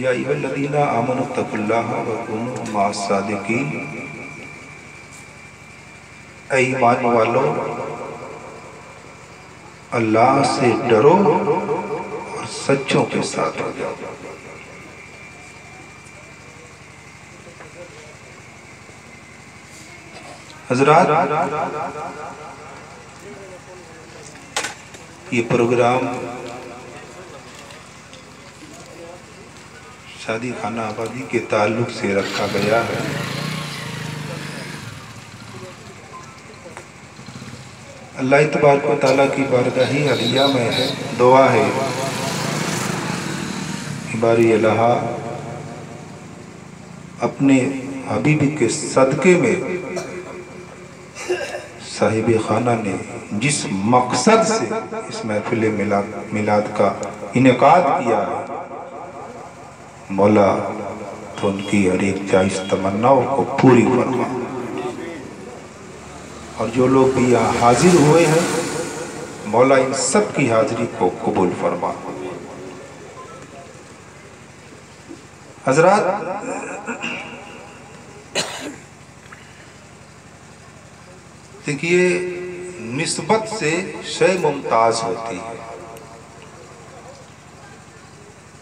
یا ایھا الذین آمنوا اتقوا اللہ وکونوا مع الصادقین، اے ایمان والو اللہ سے ڈرو اور سچوں کے ساتھ ہو جاؤ۔ حضرات، یہ پروگرام شادی خانہ آبادی کے تعلق سے رکھا گیا ہے۔ اللہ تبارک و تعالیٰ کی بارگاہ علیہ میں ہے، دعا ہے کہ باری الہ اپنے حبیب کے صدقے میں صاحب خانہ نے جس مقصد سے اس محفل میلاد کا انعقاد کیا ہے، مولا تو ان کی ہر ایک جائز تمناؤں کو پوری فرما، اور جو لوگ بھی یہاں حاضر ہوئے ہیں مولا ان سب کی حاضری کو قبول فرما۔ حضرات، دیکھیے نسبت سے شے ممتاز ہوتی ہے،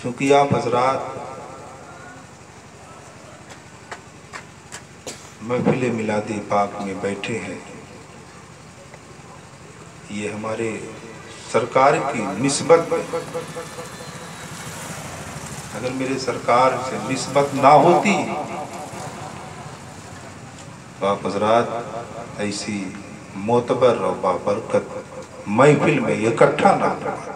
چونکہ آپ حضرات محفل میلاد پاک میں بیٹھے ہیں، یہ ہمارے سرکار کی نسبت ہے۔ اگر میرے سرکار سے نسبت نہ ہوتی تو آپ حضرات ایسی معتبر اور بابرکت محفل میں اکٹھا نہ پاتے۔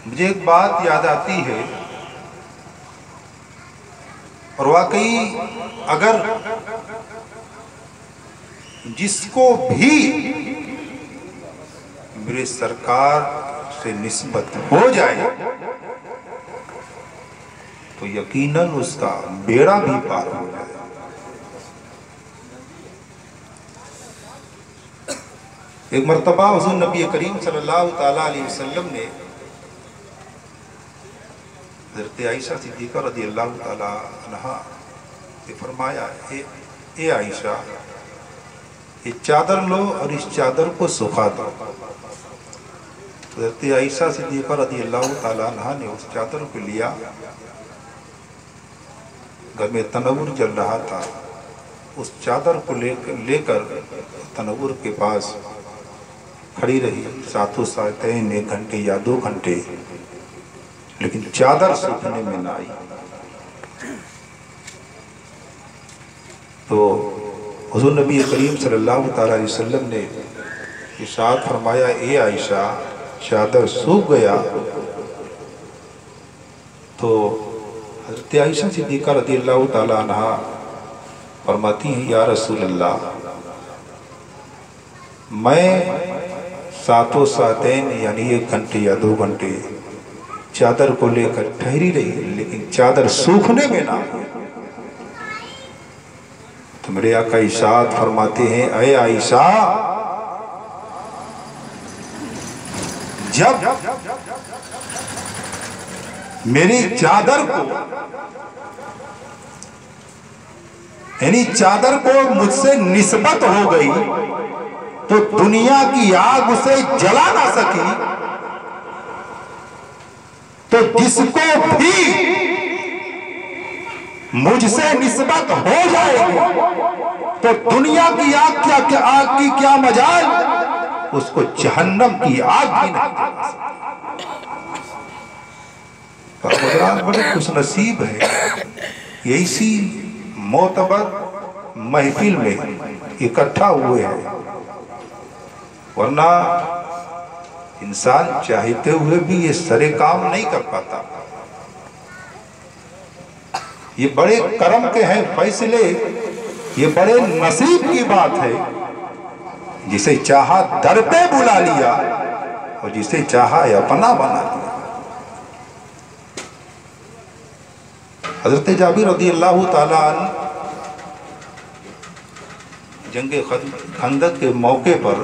مجھے ایک بات یاد آتی ہے، اور واقعی اگر جس کو بھی میرے سرکار سے نسبت ہو جائے تو یقیناً اس کا بیڑا بھی پار ہو جائے۔ ایک مرتبہ حضور نبی کریم صلی اللہ تعالیٰ علیہ وسلم نے حضرت عائشہ صدیقہ رضی اللہ تعالیٰ عنہا سے فرمایا، اے عائشہ، یہ چادر لو اور اس چادر کو سکھا دو۔ حضرت عائشہ صدیقہ رضی اللہ تعالیٰ عنہا نے اس چادر کو لیا، گھر میں تنور جل رہا تھا، اس چادر کو لے کر تنور کے پاس کھڑی رہی، ساتھوں ساتھین 1 گھنٹے یا 2 گھنٹے، لیکن چادر سوکھنے میں نہ آئی۔ تو حضور نبی کریم صلی اللہ تعالیٰ علیہ وسلم نے ارشاد فرمایا، اے عائشہ، چادر سوکھ گیا۔ تو حضرت عائشہ صدیقہ رضی اللہ تعالیٰ عنہا فرماتی ہیں، یا رسول اللہ، میں ساتوں ساتین یعنی 1 گھنٹے یا 2 گھنٹے چادر کو لے کر ٹھہری رہی، لیکن چادر سوکھنے میں نہ ہوئی۔ تو میرے آقا ارشاد فرماتے ہیں، اے عائشہ، جب میری چادر کو یعنی چادر کو مجھ سے نسبت ہو گئی تو دنیا کی آگ اسے جلا نہ سکی، تو جس کو بھی مجھ سے نسبت ہو جائے گی تو دنیا کی آگ کی کیا مجال، اس کو جہنم کی آگ بھی نہیں جلا سکتی۔ حضرات، بڑے خوش نصیب ہے یہ اسی معتبر محفل میں اکٹھا ہوئے ہیں، ورنہ انسان چاہتے ہوئے بھی یہ سرے کام نہیں کر پاتا۔ یہ بڑے کرم کے ہیں فیصلے، یہ بڑے نصیب کی بات ہے، جسے چاہا در پہ بلا لیا اور جسے چاہا اپنا بنا لیا۔ حضرت جابر رضی اللہ تعالیٰ عنہ جنگ خندق کے موقع پر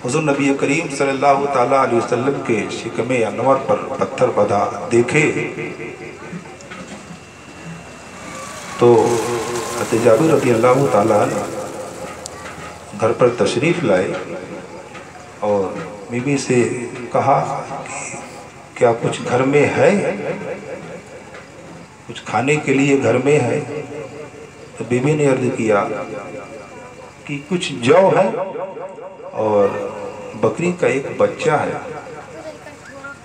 حضور نبی کریم صلی اللہ تعالیٰ علیہ وسلم کے شکم انور پر پتھر بندھا دیکھے تو حضرت جابر رضی اللہ تعالیٰ عنہ گھر پر تشریف لائے اور بیوی سے کہا کہ کیا کچھ گھر میں ہے، کچھ کھانے کے لیے گھر میں ہے؟ تو بیوی نے عرض کیا کہ کچھ جو ہے اور بکری کا ایک بچہ ہے۔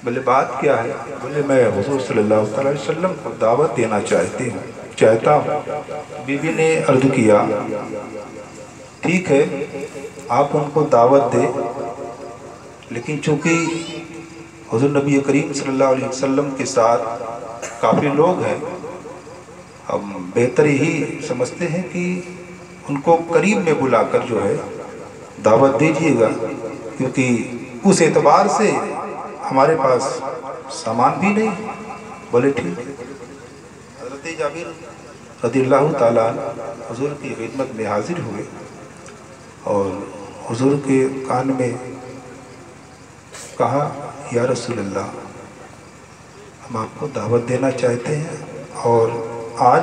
بولے بات کیا ہے؟ بولے میں حضور صلی اللہ علیہ وسلم کو دعوت دینا چاہتا ہوں۔ بیوی نے عرض کیا ٹھیک ہے آپ ان کو دعوت دے، لیکن چونکہ حضور نبی کریم صلی اللہ علیہ وسلم کے ساتھ کافی لوگ ہیں، ہم بہتر ہی سمجھتے ہیں کہ ان کو قریب میں بلا کر جو ہے دعوت دیجیے گا، کیونکہ اس اعتبار سے ہمارے پاس سامان بھی نہیں۔ بولے ٹھیک ہے۔ حضرت جابر رضی اللہ تعالیٰ حضور کی خدمت میں حاضر ہوئے اور حضور کے کان میں کہا یا رسول اللہ ہم آپ کو دعوت دینا چاہتے ہیں اور آج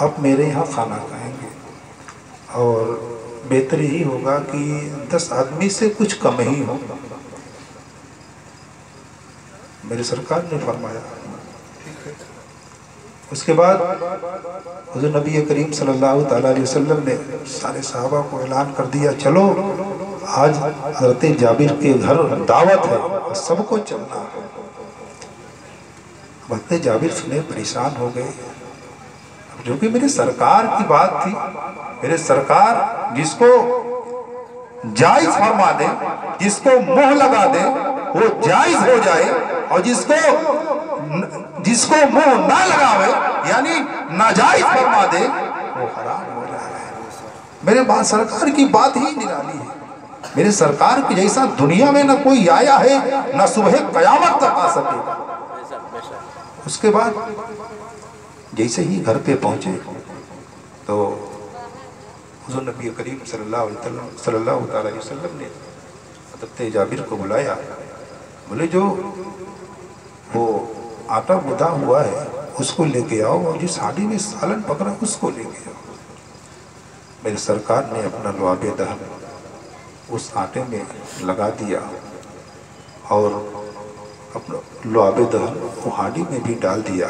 آپ میرے یہاں کھانا کھائیں گے، اور بہتر ہی ہوگا کہ 10 آدمی سے کچھ کم ہی ہو۔ میرے سرکار نے فرمایا اس کے بعد حضور نبی کریم صلی اللہ تعالیٰ علیہ وسلم نے سارے صحابہ کو اعلان کر دیا چلو آج حضرت جابر کے گھر دعوت ہے، سب کو چلنا ہے۔ حضرت جابر سنے پریشان ہو گئے، جو کہ میرے سرکار کی بات تھی، میرے سرکار جس کو جائز فرما دے، جس کو منہ لگا دے وہ جائز ہو جائے، اور جس کو منہ نہ لگاوے یعنی ناجائز فرما دے وہ حرام ہو جائے۔ میرے بعد سرکار کی بات ہی نرالی ہے، میرے سرکار کی جیسا دنیا میں نہ کوئی آیا ہے نہ صبح قیامت تک آ سکے گا۔ اس کے بعد جیسے ہی گھر پہ پہنچے تو حضور نبی کریم صلی اللہ علیہ وسلم نے حضرت جابر کو بلایا، بولے جو وہ آٹا گدھا ہوا ہے اس کو لے کے آؤ، اور جس ہانڈی میں سالن پکڑا اس کو لے کے آؤ۔ میرے سرکار نے اپنا لعاب دہن اس آٹے میں لگا دیا اور اپنا لعاب دہن وہ ہانڈی میں بھی ڈال دیا۔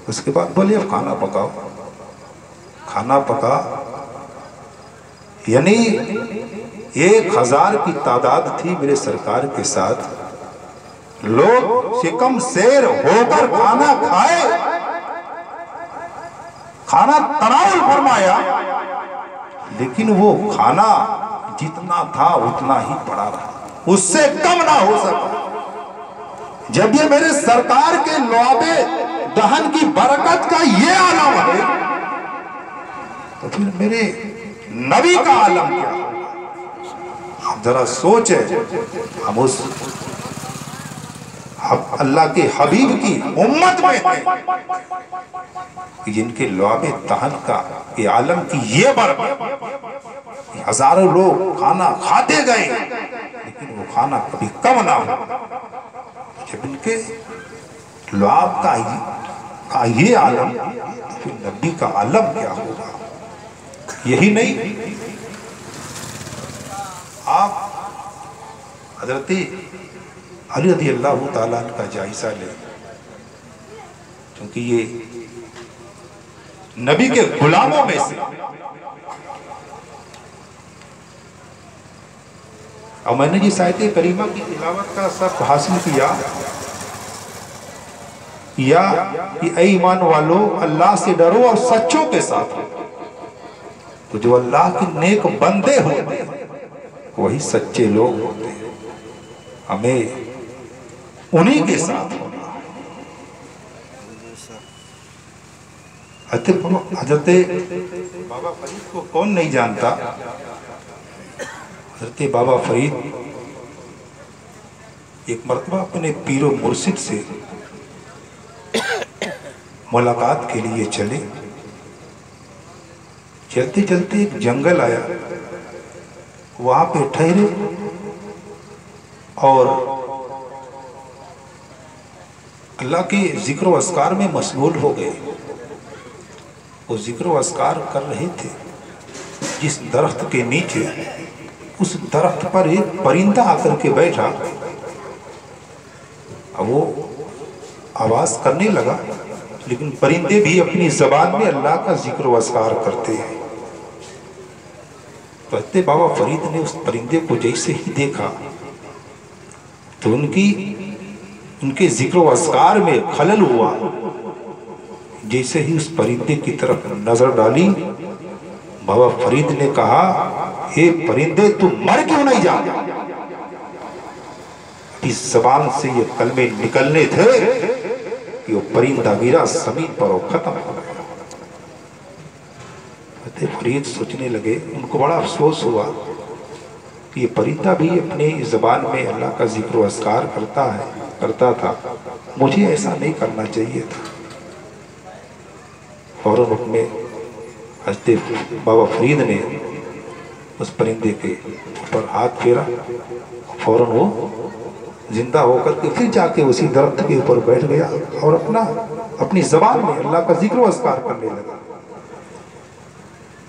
اس کے بعد بولے اب کھانا پکاؤ۔ کھانا پکا، یعنی 1000 کی تعداد تھی میرے سرکار کے ساتھ، لوگ شکم سیر ہو کر کھانا کھائے، کھانا تناول فرمایا، لیکن وہ کھانا جتنا تھا اتنا ہی پڑا رہا، اس سے کم نہ ہو سکا۔ جب یہ میرے سرکار کے لعاب دہن کی برکت کا یہ عالم ہے تو پھر میرے نبی کا عالم کیا ہوگا؟ آپ ذرا سوچیں، ہم اللہ کے حبیب کی امت میں ہیں جن کے لعاب دہن کا یہ عالم کی یہ برکت، ہزاروں لوگ کھانا کھاتے گئے لیکن وہ کھانا کبھی کم نہ ہو۔ جب ان کے لعاب کا یہ عالم، پھر نبی کا عالم کیا ہوگا؟ یہی نہیں، آپ حضرت علی رضی اللہ تعالیٰ عنہ کا جائزہ لیں، کیونکہ یہ نبی کے غلاموں میں سے، اور میں نے جس آیت کریمہ کی تلاوت کا سب حاصل کیا، یا کہ اے ایمان والو اللہ سے ڈرو اور سچوں کے ساتھ ہو، تو جو اللہ کے نیک بندے ہوتے ہیں وہی سچے لوگ ہوتے ہیں، ہمیں انہی کے ساتھ ہونا ہے۔ حضرت بابا فرید کو کون نہیں جانتا؟ حضرت بابا فرید ایک مرتبہ اپنے پیر و مرشد سے ملاقات کے لیے چلے، چلتے چلتے ایک جنگل آیا، وہاں پہ ٹھہرے اور اللہ کے ذکر و اذکار میں مشغول ہو گئے. وہ ذکر و اذکار کر رہے تھے. جس درخت کے نیچے اس درخت پر ایک پرندہ آ کر کے بیٹھا. اب وہ آواز کرنے لگا، لیکن پرندے بھی اپنی زبان میں اللہ کا ذکر و اذکار کرتے ہیں. کہتے بابا فرید نے اس پرندے کو جیسے ہی دیکھا تو ان کے ذکر و اذکار میں خلل ہوا. جیسے ہی اس پرندے کی طرف نظر ڈالی، بابا فرید نے کہا اے پرندے تم مر کیوں نہیں جاتا؟ اس زبان سے یہ کلمے نکلنے تھے کہ وہ پرندہ گرا زمین پر اور ختم ہو گیا. فرید سوچنے لگے، ان کو بڑا افسوس ہوا کہ یہ پرندہ بھی اپنے زبان میں اللہ کا ذکر و اذکار کرتا تھا، مجھے ایسا نہیں کرنا چاہیے تھا. فوراً اپنے حضرت بابا فرید نے اس پرندے کے اوپر ہاتھ پھیرا. فوراً وہ زندہ ہو کر کے پھر جا کے اسی درخت کے اوپر بیٹھ گیا اور اپنی زبان میں اللہ کا ذکر و اذکار کرنے لگا.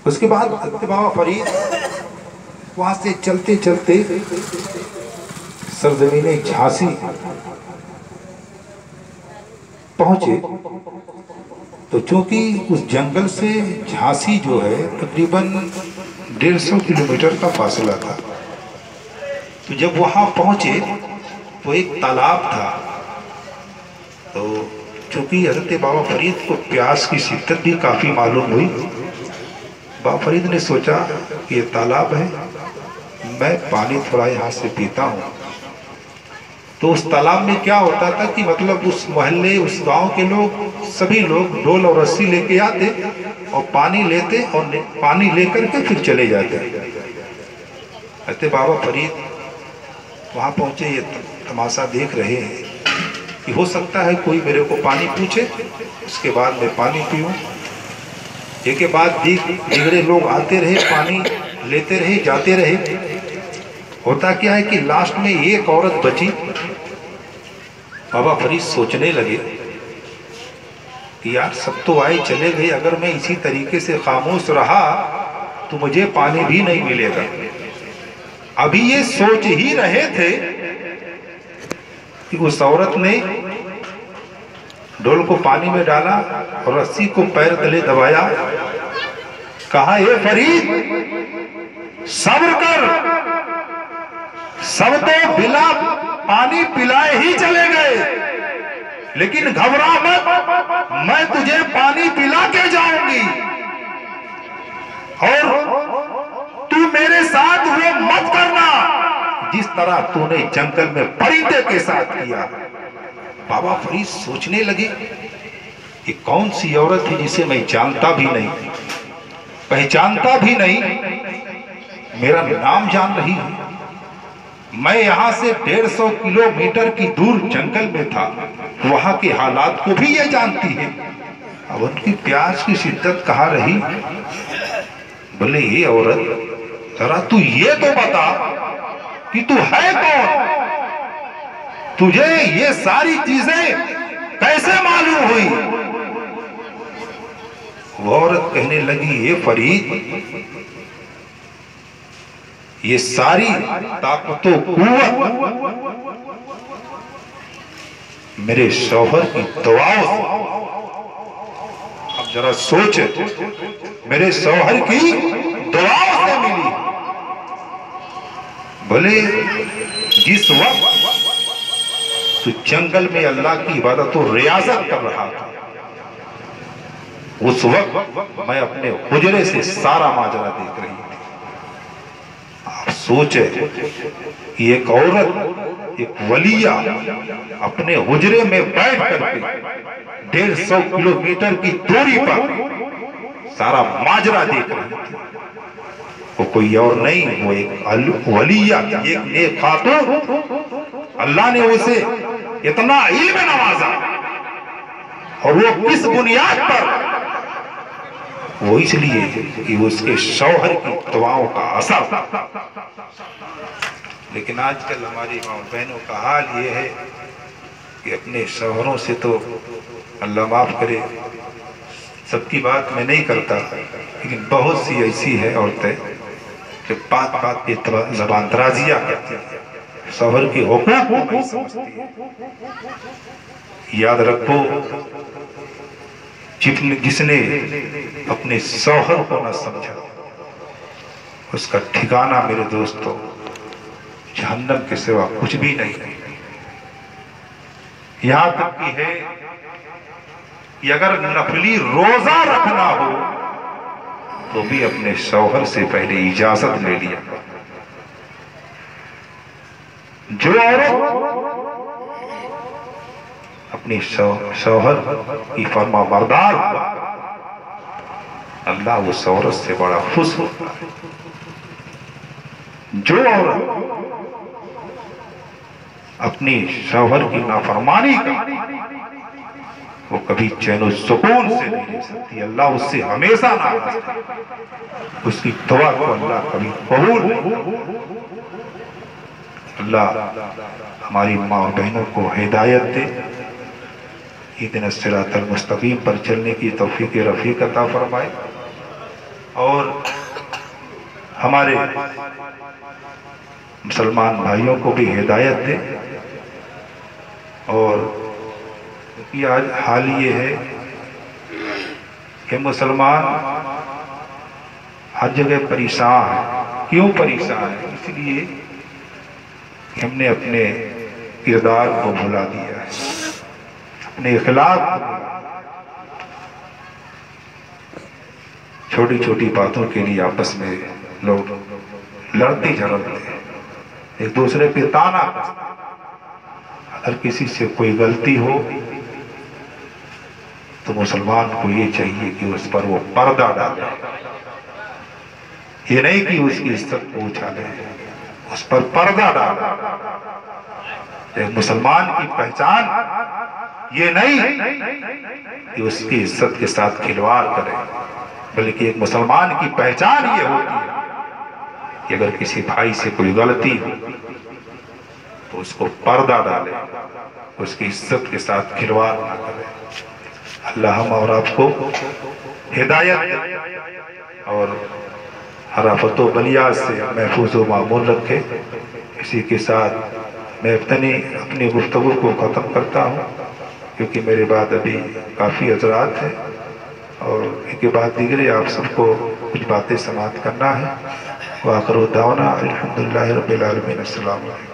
اس کے بعد حضرت بابا فرید وہاں سے چلتے چلتے سرزمین جھانسی پہنچے. تو چونکہ اس جنگل سے جھانسی جو ہے تقریباً 150 کلومیٹر کا فاصلہ تھا. تو جب وہاں پہنچے تو ایک تالاب تھا. تو چونکہ حضرت بابا فرید کو پیاس کی شدت بھی کافی معلوم ہوئی، بابا فرید نے سوچا کہ یہ تالاب ہے، میں پانی تھوڑا یہاں سے پیتا ہوں. تو اس تالاب میں کیا ہوتا تھا کہ مطلب اس محلے اس گاؤں کے لوگ سبھی لوگ ڈول اور رسی لے کے آتے اور پانی لیتے اور پانی لے کر کے پھر چلے جاتے. حضرت بابا فرید وہاں پہنچے، یہ تماشا دیکھ رہے ہیں کہ ہو سکتا ہے کوئی میرے کو پانی پوچھے، اس کے بعد میں پانی پیوں. ایک کے بعد دیگرے لوگ آتے رہے، پانی لیتے رہے، جاتے رہے. ہوتا کیا ہے کہ لاسٹ میں ایک عورت بچی. بابا فرید سوچنے لگے کہ یار سب تو آئے چلے گئے، اگر میں اسی طریقے سے خاموش رہا تو مجھے پانی بھی نہیں ملے گا. ابھی یہ سوچ ہی رہے تھے کہ اس عورت نے ڈول کو پانی میں ڈالا اور رسی کو پیر تلے دبایا. کہا اے فرید صبر کر، سب تو بلا پانی پلائے ہی چلے گئے، لیکن گھبرا مت، میں تجھے پانی پلا کے جاؤں گی اور تو میرے ساتھ وہ مت کرنا جس طرح تو نے جنگل میں پرندے کے ساتھ کیا. بابا فرید سوچنے لگے کہ کون سی عورت ہے جسے میں جانتا بھی نہیں، پہچانتا بھی نہیں، میرا نام جان رہی ہے. میں یہاں سے 150 کلومیٹر کی دور جنگل میں تھا، وہاں کے حالات کو بھی یہ جانتی ہے. اب ان کی پیاس کی شدت کہاں رہی. بولے یہ عورت ذرا تو یہ تو بتا کہ تو ہے کون، تجھے یہ ساری چیزیں کیسے معلوم ہوئی. وہ عورت کہنے لگی اے فرید، یہ ساری طاقت و قوت میرے شوہر کی دعاؤں سے. اب ذرا سوچے، میرے شوہر کی دعاؤں سے ملی. بھلے جس وقت تو جنگل میں اللہ کی عبادت و ریاضت کر رہا تھا، اس وقت میں اپنے حجرے سے سارا ماجرا دیکھ رہی تھی. آپ سوچے کہ ایک عورت، ایک ولیہ اپنے حجرے میں بیٹھ کر کے 150 کلومیٹر کی دوری پر سارا ماجرا دیکھ رہی تھی. وہ کوئی اور نہیں، وہ ایک ولیہ، ایک نیک خاتون. اللہ نے اسے اتنا علم نوازا، اور وہ کس بنیاد پر؟ وہ اس لیے کہ اس کے شوہر کی دعاؤں کا اثر. لیکن آج کل ہماری ماں بہنوں کا حال یہ ہے کہ اپنے شوہروں سے تو اللہ معاف کرے، سب کی بات میں نہیں کرتا، لیکن بہت سی ایسی ہے عورتیں کہ بات بات پہ زبان درازیہ کرتی ہیں، شوہر کے حقوق کو نہیں سمجھتی ہے۔ یاد رکھو، جس نے اپنے شوہر کو نہ سمجھا اس کا ٹھکانہ میرے دوستوں جہنم کے سوا کچھ بھی نہیں ہے۔ یہاں تک کہ ہے کہ اگر نفلی روزہ رکھنا ہو تو بھی اپنے شوہر سے پہلے اجازت لے لیا۔ جو عورت اپنی شوہر کی فرما بردار اللہ اس عورت سے بڑا خوش ہوتا ہے۔ جو عورت اپنی شوہر کی نافرمانی کا وہ کبھی چین و سکون سے نہیں لے سکتی، اللہ اس سے ہمیشہ ناراض ہے، اس کی دعا کو اللہ کبھی قبول نہیں۔ اللہ ہماری ماں اور بہنوں کو ہدایت دے، اہدنا الصراط المستقیم پر چلنے کی توفیق رفیق عطا فرمائے، اور ہمارے مسلمان بھائیوں کو بھی ہدایت دے۔ اور کیونکہ آج حال یہ ہے کہ مسلمان ہر جگہ پریشان ہے۔ کیوں پریشان ہے؟ اس لیے کہ ہم نے اپنے کردار کو بھلا دیا ہے، اپنے اخلاق کو بھلا دیا۔ چھوٹی چھوٹی باتوں کے لیے آپس میں لوگ لڑتے جھگڑتے ہیں، ایک دوسرے پہ طعنہ کستے ہیں۔ اگر کسی سے کوئی غلطی ہو تو مسلمان کو یہ چاہیے کہ اس پر وہ پردہ ڈالے، یہ نہیں کہ اس کی عزت کو اچھالے، اس پر پردہ ڈالے۔ ایک مسلمان کی پہچان یہ نہیں کہ اس کی عزت کے ساتھ کھلواڑ کرے، بلکہ ایک مسلمان کی پہچان یہ ہوتی ہے کہ اگر کسی بھائی سے کوئی غلطی ہو تو اس کو پردہ ڈالے، اس کی عزت کے ساتھ کھلواڑ نہ کرے۔ اللہ ہم اور آپ کو ہدایت دے اور ہر آفت و بلیات سے محفوظ و معمول رکھے۔ اسی کے ساتھ میں اپنی گفتگو کو ختم کرتا ہوں، کیونکہ میرے بعد ابھی کافی حضرات ہیں اور ان کے بعد دیگرے آپ سب کو کچھ باتیں سماعت کرنا ہے۔ وآخر دعوانا الحمدللہ رب العالمین۔ السلام علیکم۔